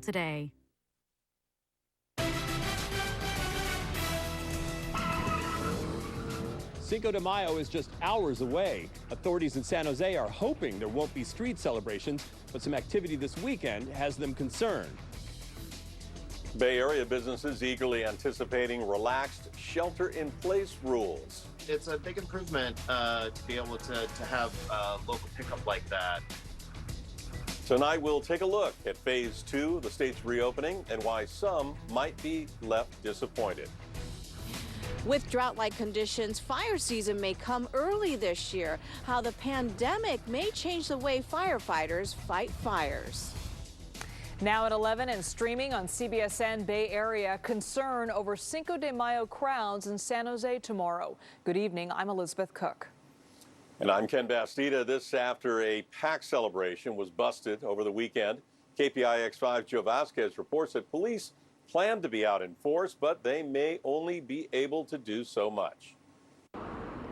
today. Cinco de Mayo is just hours away. Authorities in San Jose are hoping there won't be street celebrations, but some activity this weekend has them concerned. Bay Area businesses eagerly anticipating relaxed shelter-in-place rules. It's a big improvement to be able to have local pickup like that. Tonight we'll take a look at Phase 2, the state's reopening, and why some might be left disappointed. With drought-like conditions, fire season may come early this year. How the pandemic may change the way firefighters fight fires. Now at 11 and streaming on CBSN Bay Area, concern over Cinco de Mayo crowds in San Jose tomorrow. Good evening, I'm Elizabeth Cook. And I'm Ken Bastida. This after a pack celebration was busted over the weekend. KPIX 5 Joe Vasquez reports that police plan to be out in force, but they may only be able to do so much.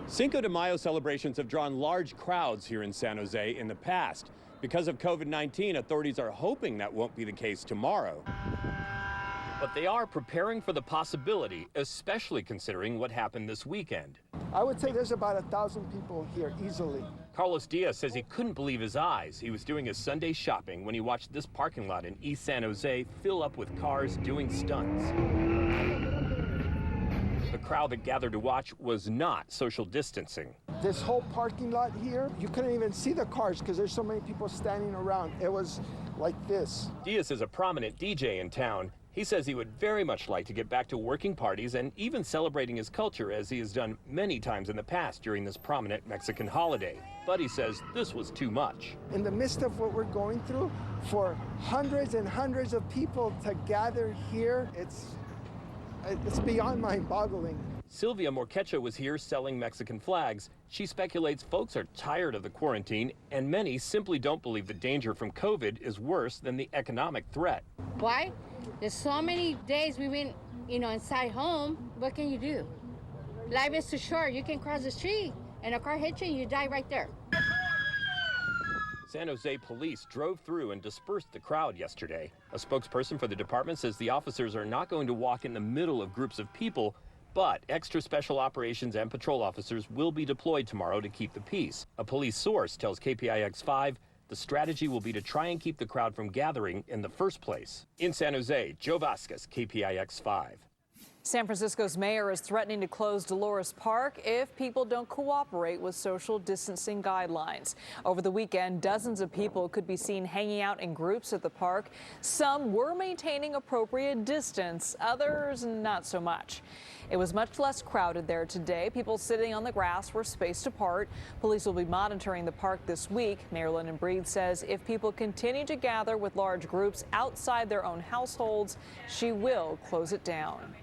Cinco de Mayo celebrations have drawn large crowds here in San Jose in the past. Because of COVID-19, authorities are hoping that won't be the case tomorrow. But they are preparing for the possibility, especially considering what happened this weekend. I would say there's about 1,000 people here easily. Carlos Diaz says he couldn't believe his eyes. He was doing his Sunday shopping when he watched this parking lot in East San Jose fill up with cars doing stunts. The crowd that gathered to watch was not social distancing. This whole parking lot here, you couldn't even see the cars because there's so many people standing around. It was like this. Diaz is a prominent DJ in town. He says he would very much like to get back to working parties and even celebrating his culture, as he has done many times in the past during this prominent Mexican holiday. But he says this was too much. In the midst of what we're going through, for hundreds and hundreds of people to gather here, it's beyond mind-boggling. Sylvia Morquecha was here selling Mexican flags. She speculates folks are tired of the quarantine, and many simply don't believe the danger from COVID is worse than the economic threat. Why? There's so many days we've been, inside home. What can you do? Life is too short. You can cross the street and a car hits you and you die right there. San Jose police drove through and dispersed the crowd yesterday. A spokesperson for the department says the officers are not going to walk in the middle of groups of people, but extra special operations and patrol officers will be deployed tomorrow to keep the peace. A police source tells KPIX 5 the strategy will be to try and keep the crowd from gathering in the first place. In San Jose, Joe Vasquez, KPIX 5. San Francisco's mayor is threatening to close Dolores Park if people don't cooperate with social distancing guidelines. Over the weekend, dozens of people could be seen hanging out in groups at the park. Some were maintaining appropriate distance, others not so much. It was much less crowded there today. People sitting on the grass were spaced apart. Police will be monitoring the park this week. Mayor London Breed says if people continue to gather with large groups outside their own households, she will close it down.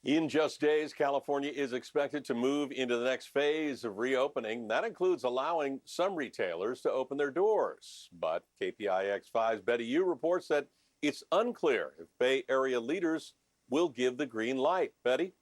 In just days, California is expected to move into the next phase of reopening. That includes allowing some retailers to open their doors. But KPIX 5's Betty Yu reports that it's unclear if Bay Area leaders will give the green light. Betty?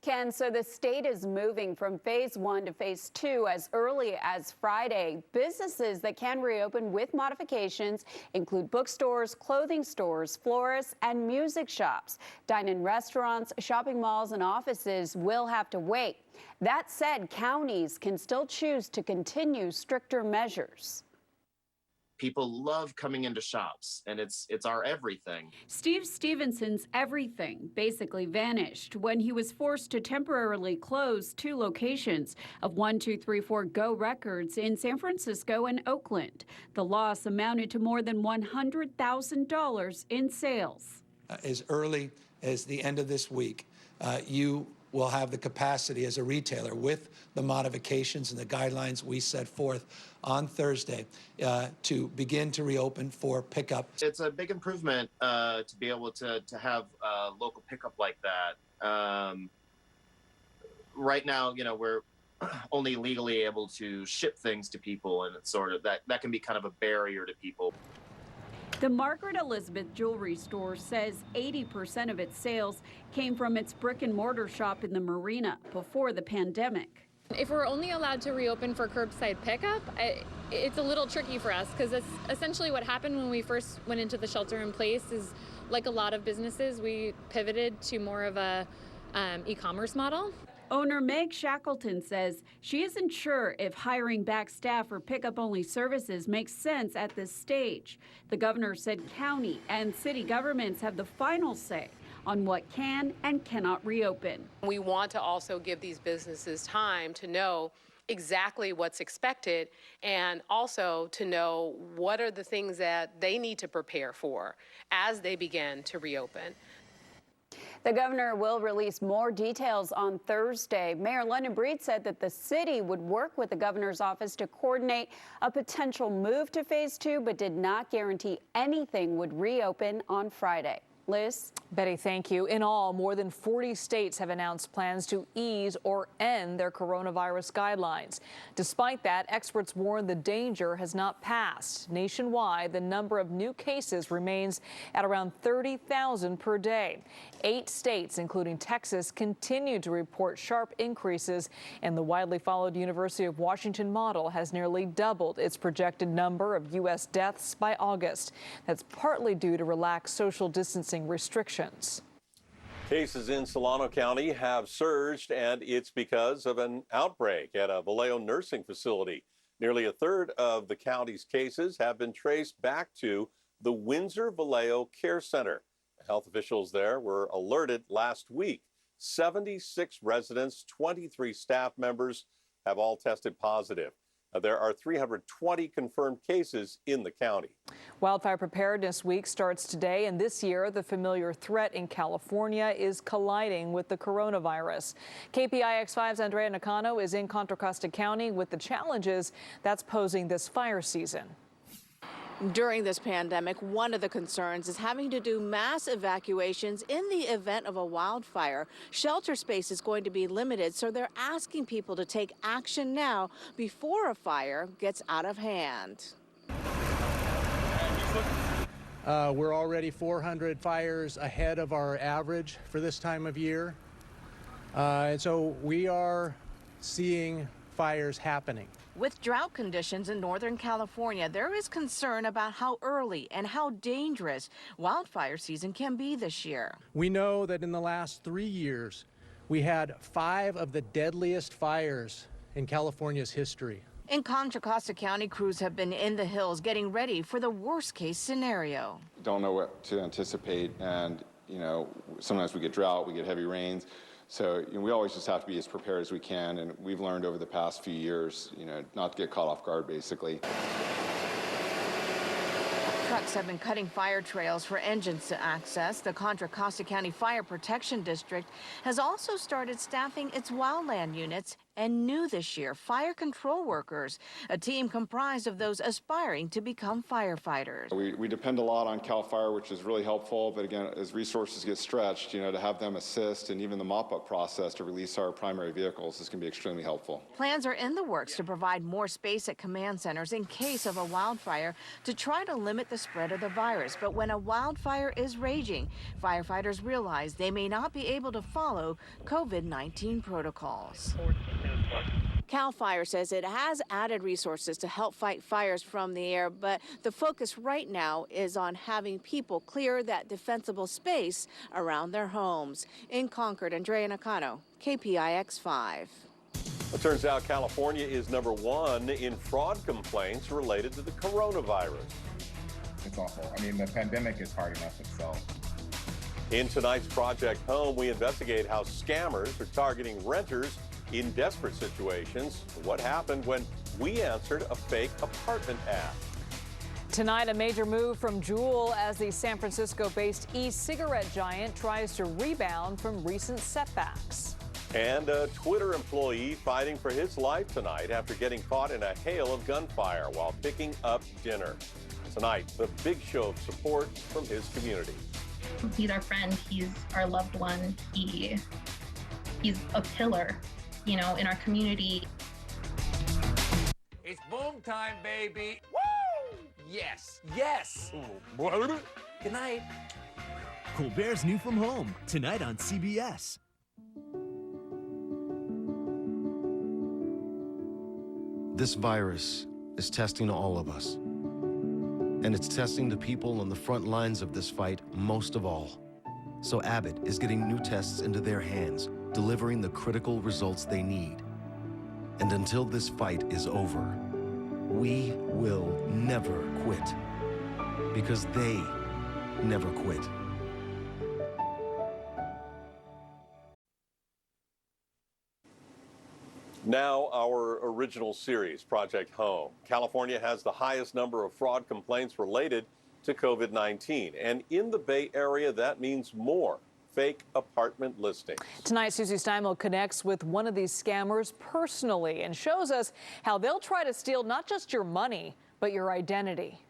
Ken, so the state is moving from phase 1 to phase 2 as early as Friday. Businesses that can reopen with modifications include bookstores, clothing stores, florists, and music shops. Dine-in restaurants, shopping malls, and offices will have to wait. That said, counties can still choose to continue stricter measures. People love coming into shops, and it's our everything. Steve Stevenson's everything basically vanished when he was forced to temporarily close 2 locations of 1234 Go Records in San Francisco and Oakland. The loss amounted to more than $100,000 in sales. As early as the end of this week, you will have the capacity as a retailer, with the modifications and the guidelines we set forth on Thursday, to begin to reopen for pickup. It's a big improvement to be able to have local pickup like that. Right now, we're only legally able to ship things to people, and it's sort of that can be kind of a barrier to people. The Margaret Elizabeth Jewelry Store says 80% of its sales came from its brick and mortar shop in the marina before the pandemic. If we're only allowed to reopen for curbside pickup, It's a little tricky for us because that's essentially what happened when we first went into the shelter in place. Is like a lot of businesses, we pivoted to more of a e-commerce model. Owner Meg Shackleton says she isn't sure if hiring back staff for pickup-only services makes sense at this stage. The governor said county and city governments have the final say on what can and cannot reopen. We want to also give these businesses time to know exactly what's expected and also to know what are the things that they need to prepare for as they begin to reopen. The governor will release more details on Thursday. Mayor London Breed said that the city would work with the governor's office to coordinate a potential move to phase 2, but did not guarantee anything would reopen on Friday. Liz? Betty, thank you. In all, more than 40 states have announced plans to ease or end their coronavirus guidelines. Despite that, experts warn the danger has not passed. Nationwide, the number of new cases remains at around 30,000 per day. 8 states, including Texas, continue to report sharp increases, and the widely followed University of Washington model has nearly doubled its projected number of U.S. deaths by August. That's partly due to relaxed social distancing restrictions. Cases in Solano County have surged, and it's because of an outbreak at a Vallejo nursing facility. Nearly a third of the county's cases have been traced back to the Windsor Vallejo Care Center. Health officials there were alerted last week. 76 residents, 23 staff members have all tested positive. There are 320 confirmed cases in the county. Wildfire Preparedness Week starts today, and this year the familiar threat in California is colliding with the coronavirus. KPIX 5's Andrea Nakano is in Contra Costa County with the challenges that's posing this fire season. During this pandemic, one of the concerns is having to do mass evacuations in the event of a wildfire. Shelter space is going to be limited, so they're asking people to take action now before a fire gets out of hand. We're already 400 fires ahead of our average for this time of year. And so we are seeing fires happening. With drought conditions in Northern California, there is concern about how early and how dangerous wildfire season can be this year. We know that in the last 3 years, we had 5 of the deadliest fires in California's history. In Contra Costa County, crews have been in the hills getting ready for the worst case scenario. Don't know what to anticipate, and sometimes we get drought, we get heavy rains. So we always just have to be as prepared as we can, and we've learned over the past few years, not to get caught off guard, basically. Trucks have been cutting fire trails for engines to access. The Contra Costa County Fire Protection District has also started staffing its wildland units and new this year, fire control workers, a team comprised of those aspiring to become firefighters. We depend a lot on CAL FIRE, which is really helpful, but again, as resources get stretched, to have them assist, and even the mop-up process to release our primary vehicles is going to be extremely helpful. Plans are in the works to provide more space at command centers in case of a wildfire to try to limit the spread of the virus. But when a wildfire is raging, firefighters realize they may not be able to follow COVID-19 protocols. CAL FIRE says it has added resources to help fight fires from the air, but the focus right now is on having people clear that defensible space around their homes. In Concord, Andrea Nakano, KPIX 5. It turns out California is #1 in fraud complaints related to the coronavirus. It's awful. I mean, the pandemic is hard enough itself. In tonight's Project Home, we investigate how scammers are targeting renters in desperate situations. What happened when we answered a fake apartment ad? Tonight, a major move from Juul as the San Francisco-based e-cigarette giant tries to rebound from recent setbacks. And a Twitter employee fighting for his life tonight after getting caught in a hail of gunfire while picking up dinner. Tonight, the big show of support from his community. He's our friend. He's our loved one. He's a pillar, in our community. It's boom time, baby. Woo! Yes, yes. Good night. Colbert's New from Home, tonight on CBS. This virus is testing all of us. And it's testing the people on the front lines of this fight most of all. So Abbott is getting new tests into their hands, delivering the critical results they need. And until this fight is over, we will never quit. Because they never quit. Now, our original series, Project Home. California has the highest number of fraud complaints related to COVID-19. And in the Bay Area, that means more fake apartment listings. Tonight, Susie Steimel connects with one of these scammers personally and shows us how they'll try to steal not just your money, but your identity.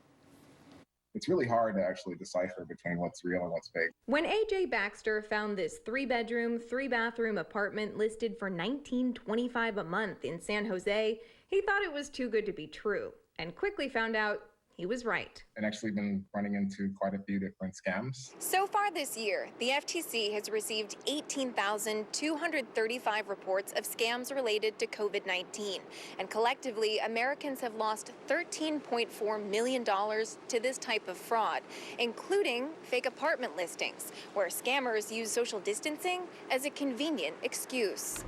It's really hard to actually decipher between what's real and what's fake. When AJ Baxter found this 3-bedroom, 3-bathroom apartment listed for $19.25 a month in San Jose, he thought it was too good to be true and quickly found out he was right. And actually been running into quite a few different scams. So far this year, the FTC has received 18,235 reports of scams related to COVID-19. And collectively, Americans have lost $13.4 million to this type of fraud, including fake apartment listings, where scammers use social distancing as a convenient excuse.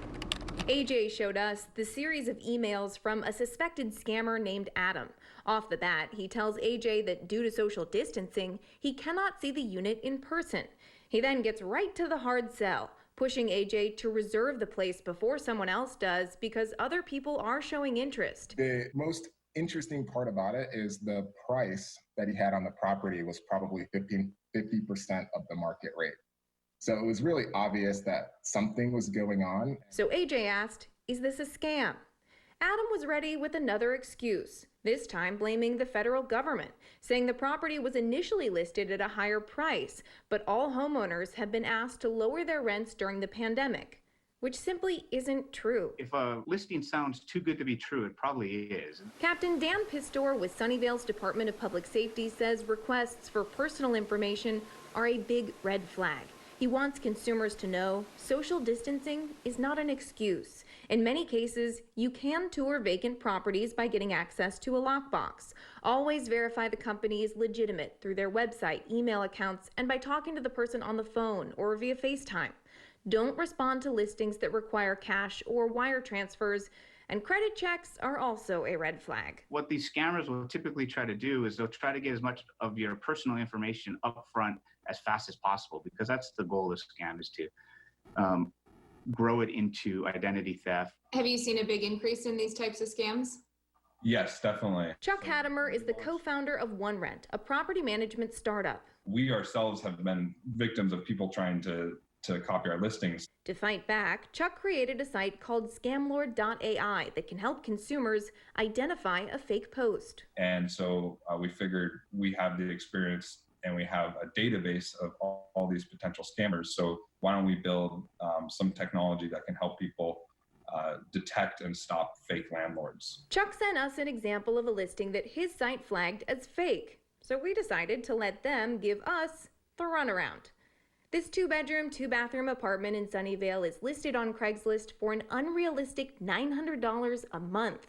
AJ showed us the series of emails from a suspected scammer named Adam. Off the bat, he tells AJ that due to social distancing, he cannot see the unit in person. He then gets right to the hard sell, pushing AJ to reserve the place before someone else does because other people are showing interest. The most interesting part about it is the price that he had on the property was probably 50% of the market rate. So it was really obvious that something was going on. So AJ asked, is this a scam? Adam was ready with another excuse, this time blaming the federal government, saying the property was initially listed at a higher price, but all homeowners have been asked to lower their rents during the pandemic, which simply isn't true. If a listing sounds too good to be true, it probably is. Captain Dan Pistor with Sunnyvale's Department of Public Safety says requests for personal information are a big red flag. He wants consumers to know social distancing is not an excuse. In many cases, you can tour vacant properties by getting access to a lockbox. Always verify the company is legitimate through their website, email accounts, and by talking to the person on the phone or via FaceTime. Don't respond to listings that require cash or wire transfers, and credit checks are also a red flag. What these scammers will typically try to do is they'll try to get as much of your personal information up front as fast as possible, because that's the goal of the scam, is to grow it into identity theft. Have you seen a big increase in these types of scams? Yes, definitely. Chuck Hattemer is the co-founder of OneRent, a property management startup. We ourselves have been victims of people trying to copy our listings. To fight back, Chuck created a site called scamlord.ai that can help consumers identify a fake post. And so we figured we have the experience and we have a database of all these potential scammers. So why don't we build some technology that can help people detect and stop fake landlords? Chuck sent us an example of a listing that his site flagged as fake. So we decided to let them give us the runaround. This 2-bedroom, 2-bathroom apartment in Sunnyvale is listed on Craigslist for an unrealistic $900 a month.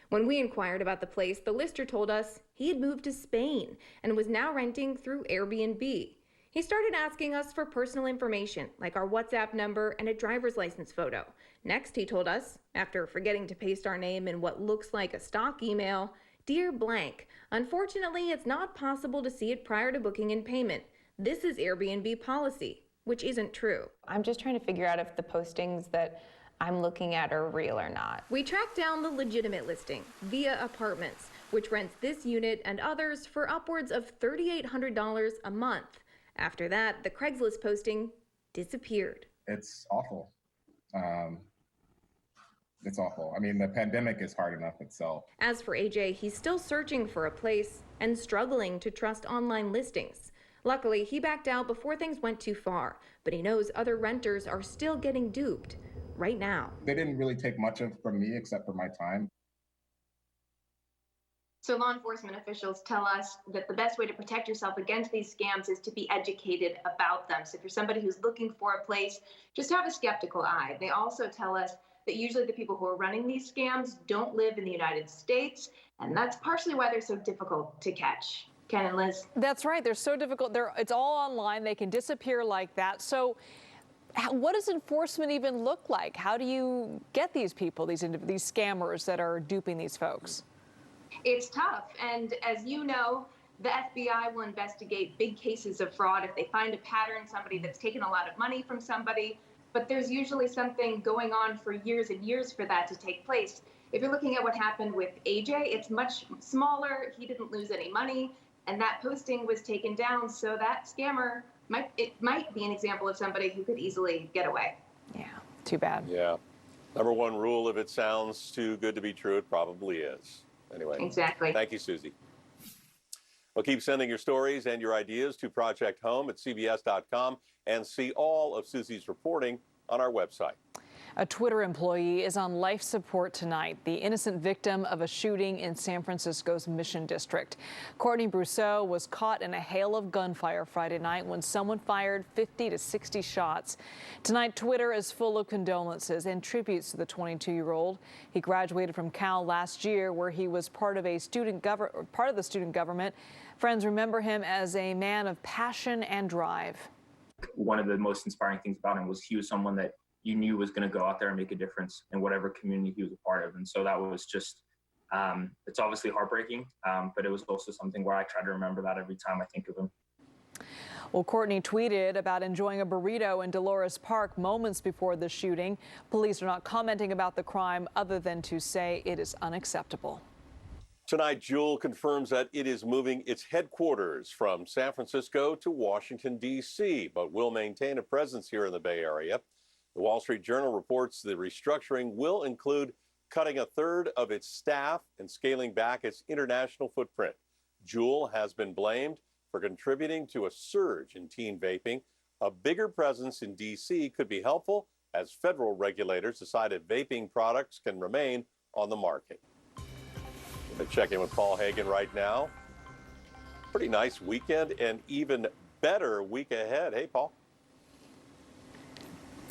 When we inquired about the place, the lister told us he had moved to Spain and was now renting through Airbnb. He started asking us for personal information, like our WhatsApp number and a driver's license photo. Next, he told us, after forgetting to paste our name in what looks like a stock email, "Dear blank, unfortunately, it's not possible to see it prior to booking and payment. This is Airbnb policy," which isn't true. I'm just trying to figure out if the postings that I'm looking at are real or not. We tracked down the legitimate listing, Via Apartments, which rents this unit and others for upwards of $3,800 a month. After that, the Craigslist posting disappeared. It's awful. It's awful. I mean, the pandemic is hard enough itself. As for AJ, he's still searching for a place and struggling to trust online listings. Luckily, he backed out before things went too far, but he knows other renters are still getting duped right now. They didn't really take much from me except for my time. So law enforcement officials tell us that the best way to protect yourself against these scams is to be educated about them. So if you're somebody who's looking for a place, just have a skeptical eye. They also tell us that usually the people who are running these scams don't live in the United States, and that's partially why they're so difficult to catch. Ken and Liz. That's right. They're so difficult. It's all online. They can disappear like that. So what does enforcement even look like? How do you get these people, these scammers that are duping these folks? It's tough. And as you know, the FBI will investigate big cases of fraud if they find a pattern, somebody that's taken a lot of money from somebody. But there's usually something going on for years and years for that to take place. If you're looking at what happened with AJ, it's much smaller. He didn't lose any money, and that posting was taken down. So that scammer might be an example of somebody who could easily get away. Yeah, too bad. Yeah. Number one rule, if it sounds too good to be true, it probably is. Anyway. Exactly. Thank you, Susie. Well, keep sending your stories and your ideas to projecthome@cbs.com and see all of Susie's reporting on our website. A Twitter employee is on life support tonight, the innocent victim of a shooting in San Francisco's Mission District. Courtney Brousseau was caught in a hail of gunfire Friday night when someone fired 50 to 60 shots. Tonight, Twitter is full of condolences and tributes to the 22-year-old. He graduated from Cal last year, where he was part of the student government. Friends remember him as a man of passion and drive. One of the most inspiring things about him was he was someone that you knew was going to go out there and make a difference in whatever community he was a part of. And so that was just, it's obviously heartbreaking, but it was also something where I try to remember that every time I think of him. Well, Courtney tweeted about enjoying a burrito in Dolores Park moments before the shooting. Police are not commenting about the crime other than to say it is unacceptable. Tonight, Juul confirms that it is moving its headquarters from San Francisco to Washington, D.C., but will maintain a presence here in the Bay Area. The Wall Street Journal reports the restructuring will include cutting a third of its staff and scaling back its international footprint. Juul has been blamed for contributing to a surge in teen vaping. A bigger presence in D.C. could be helpful as federal regulators decide if vaping products can remain on the market. We're checking with Paul Hagan right now. Pretty nice weekend and even better week ahead. Hey, Paul.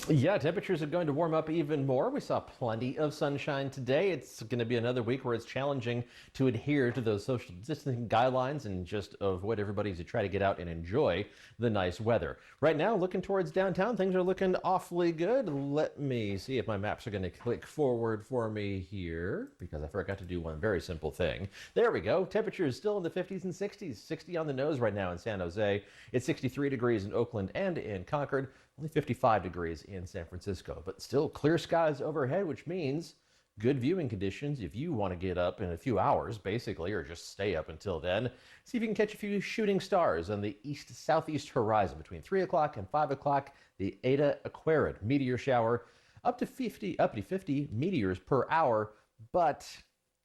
Yeah, temperatures are going to warm up even more. We saw plenty of sunshine today. It's going to be another week where it's challenging to adhere to those social distancing guidelines and just avoid everybody to try to get out and enjoy the nice weather. Right now, looking towards downtown, things are looking awfully good. Let me see if my maps are going to click forward for me here, because I forgot to do one very simple thing. There we go. Temperatures still in the 50s and 60s. 60 on the nose right now in San Jose. It's 63 degrees in Oakland and in Concord. Only 55 degrees in San Francisco, but still clear skies overhead, which means good viewing conditions if you want to get up in a few hours, basically, or just stay up until then. See if you can catch a few shooting stars on the east-southeast horizon between 3 o'clock and 5 o'clock. The Eta Aquarid meteor shower, up to 50 meteors per hour, but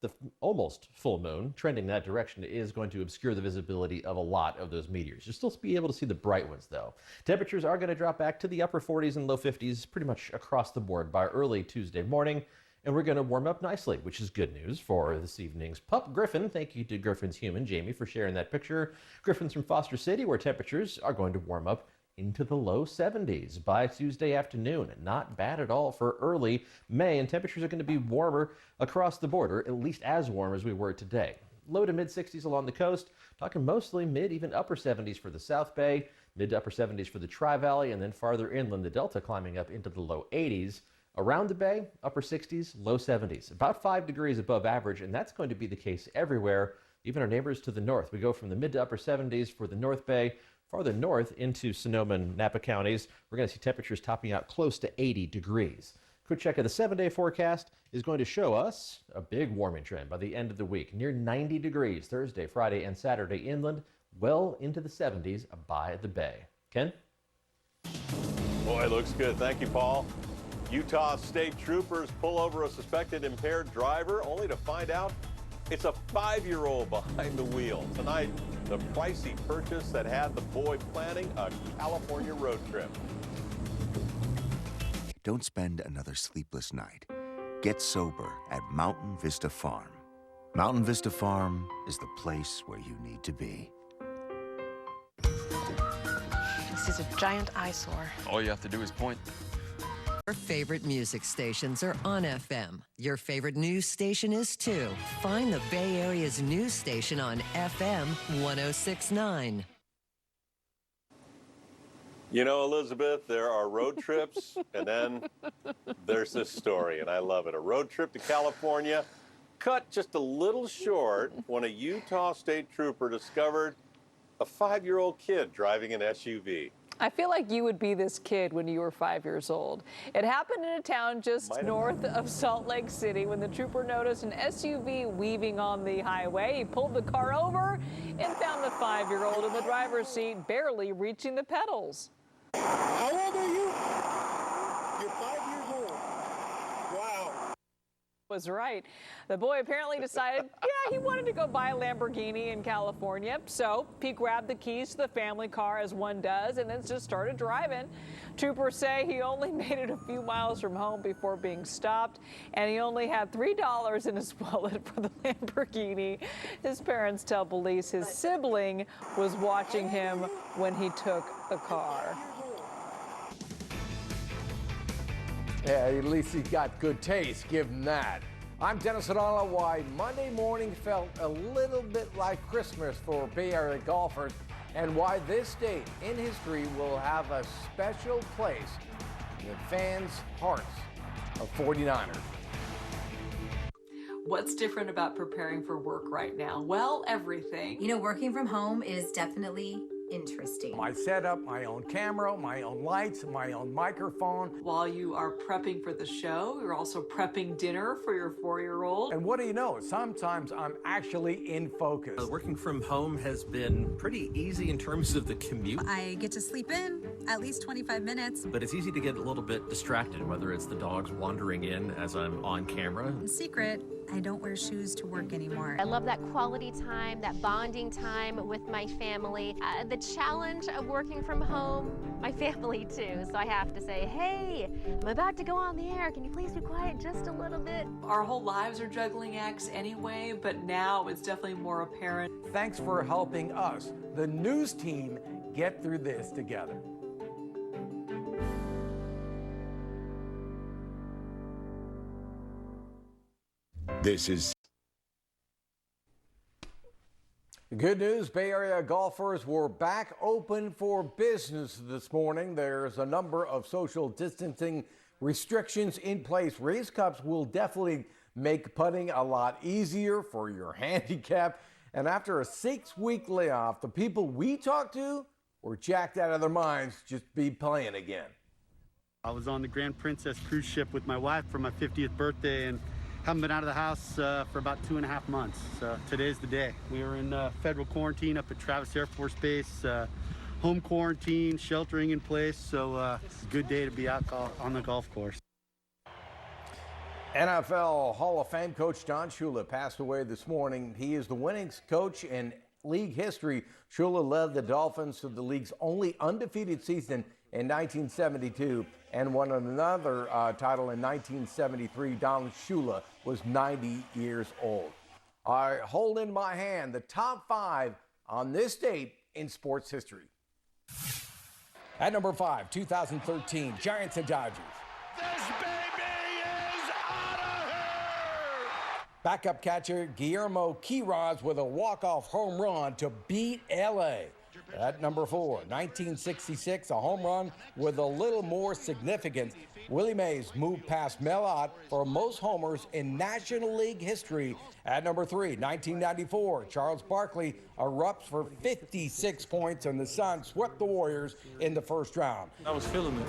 the almost full moon trending that direction is going to obscure the visibility of a lot of those meteors. You'll still be able to see the bright ones, though. Temperatures are going to drop back to the upper 40s and low 50s pretty much across the board by early Tuesday morning, and we're going to warm up nicely, which is good news for this evening's pup, Griffin. Thank you to Griffin's human, Jamie, for sharing that picture. Griffin's from Foster City, where temperatures are going to warm up into the low 70s by Tuesday afternoon. Not bad at all for early May, and temperatures are going to be warmer across the border, at least as warm as we were today. Low to mid 60s along the coast, talking mostly mid, even upper 70s for the South Bay, mid to upper 70s for the Tri-Valley, and then farther inland, the Delta climbing up into the low 80s. Around the Bay, upper 60s, low 70s, about 5 degrees above average, and that's going to be the case everywhere, even our neighbors to the north. We go from the mid to upper 70s for the North Bay. Farther north into Sonoma and Napa counties, we're going to see temperatures topping out close to 80 degrees. Quick check of the 7-day forecast is going to show us a big warming trend by the end of the week. Near 90 degrees Thursday, Friday, and Saturday inland, well into the 70s by the Bay. Ken? Boy, looks good. Thank you, Paul. Utah state troopers pull over a suspected impaired driver only to find out it's a 5-year-old behind the wheel. Tonight, the pricey purchase that had the boy planning a California road trip. Don't spend another sleepless night. Get sober at Mountain Vista Farm. Mountain Vista Farm is the place where you need to be. This is a giant eyesore. All you have to do is point. Your favorite music stations are on FM. Your favorite news station is too. Find the Bay Area's news station on FM 106.9. You know, Elizabeth, there are road trips, and then there's this story, and I love it. A road trip to California cut just a little short when a Utah state trooper discovered a 5-year-old kid driving an SUV. I feel like you would be this kid when you were 5 years old. It happened in a town just north of Salt Lake City when the trooper noticed an SUV weaving on the highway. He pulled the car over and found the 5-year-old in the driver's seat, barely reaching the pedals. How old are you? You're 5 years old. Wow. Was right. The boy apparently decided, yeah, he wanted to go buy a Lamborghini in California. So he grabbed the keys to the family car, as one does, and then just started driving. Troopers say he only made it a few miles from home before being stopped, and he only had $3 in his wallet for the Lamborghini. His parents tell police his sibling was watching him when he took the car. Yeah, at least he's got good taste, give him that. I'm Dennis O'Donnell. Why Monday morning felt a little bit like Christmas for Bay Area golfers, and why this date in history will have a special place in the fans' hearts of 49ers. What's different about preparing for work right now? Well, everything. You know, working from home is definitely interesting. My setup, my own camera, my own lights, my own microphone. While you are prepping for the show, you're also prepping dinner for your 4-year-old. And what do you know? Sometimes I'm actually in focus. Working from home has been pretty easy in terms of the commute. I get to sleep in at least 25 minutes. But it's easy to get a little bit distracted, whether it's the dogs wandering in as I'm on camera. In secret, I don't wear shoes to work anymore. I love that quality time, that bonding time with my family. The challenge of working from home, my family too. So I have to say, hey, I'm about to go on the air. Can you please be quiet just a little bit? Our whole lives are juggling acts anyway, but now it's definitely more apparent. Thanks for helping us, the news team, get through this together. This is good news. Bay Area golfers were back open for business this morning. There's a number of social distancing restrictions in place. Race Cups will definitely make putting a lot easier for your handicap. And after a 6-week layoff, the people we talked to were jacked out of their minds just to be playing again. I was on the Grand Princess cruise ship with my wife for my 50th birthday and haven't been out of the house for about 2.5 months. So today's the day. We are in federal quarantine up at Travis Air Force Base, home quarantine, sheltering in place. So it's a good day to be out on the golf course. NFL Hall of Fame coach Don Shula passed away this morning. He is the winningest coach in league history. Shula led the Dolphins to the league's only undefeated season in 1972 and won another title in 1973. Don Shula was 90 years old. I hold in my hand the top 5 on this date in sports history. At number 5, 2013, Giants and Dodgers. This baby is out of here! Backup catcher Guillermo Quiroz with a walk-off home run to beat L.A. At number 4, 1966, a home run with a little more significance. Willie Mays moved past Mel Ott for most homers in National League history. At number 3, 1994, Charles Barkley erupts for 56 points, and the Suns swept the Warriors in the first round. I was feeling it.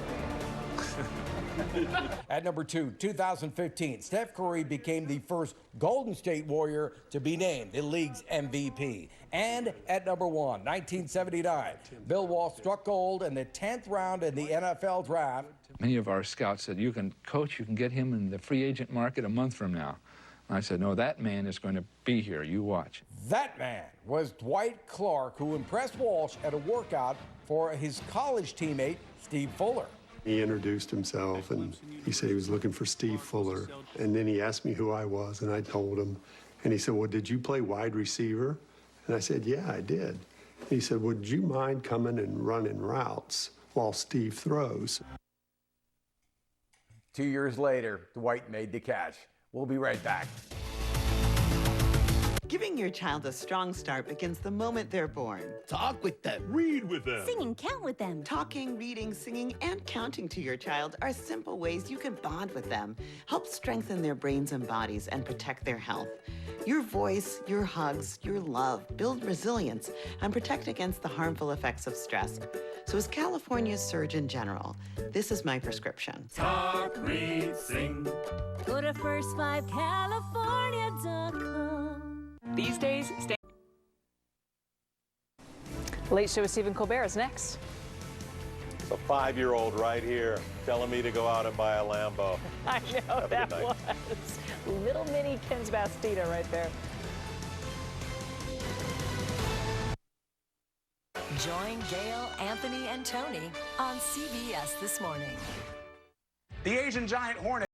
At number 2, 2015, Steph Curry became the first Golden State Warrior to be named the league's MVP. And at number 1, 1979, Bill Walsh struck gold in the 10th round in the NFL draft. Many of our scouts said, you can get him in the free agent market a month from now. And I said, no, that man is going to be here. You watch. That man was Dwight Clark, who impressed Walsh at a workout for his college teammate, Steve Fuller. He introduced himself, and he said he was looking for Steve Fuller. And then he asked me who I was, and I told him. And he said, well, did you play wide receiver? And I said, yeah, I did. And he said, would you mind coming and running routes while Steve throws? 2 years later, Dwight made the catch. We'll be right back. Giving your child a strong start begins the moment they're born. Talk with them. Read with them. Sing and count with them. Talking, reading, singing, and counting to your child are simple ways you can bond with them, help strengthen their brains and bodies, and protect their health. Your voice, your hugs, your love build resilience and protect against the harmful effects of stress. So as California's Surgeon General, this is my prescription. Talk, read, sing. Go to first5california.com. These days, stay. Late Show with Stephen Colbert is next. A 5-year-old right here telling me to go out and buy a Lambo. I know, that was little mini Ken's Bastida right there. Join Gail, Anthony, and Tony on CBS This Morning. The Asian giant hornet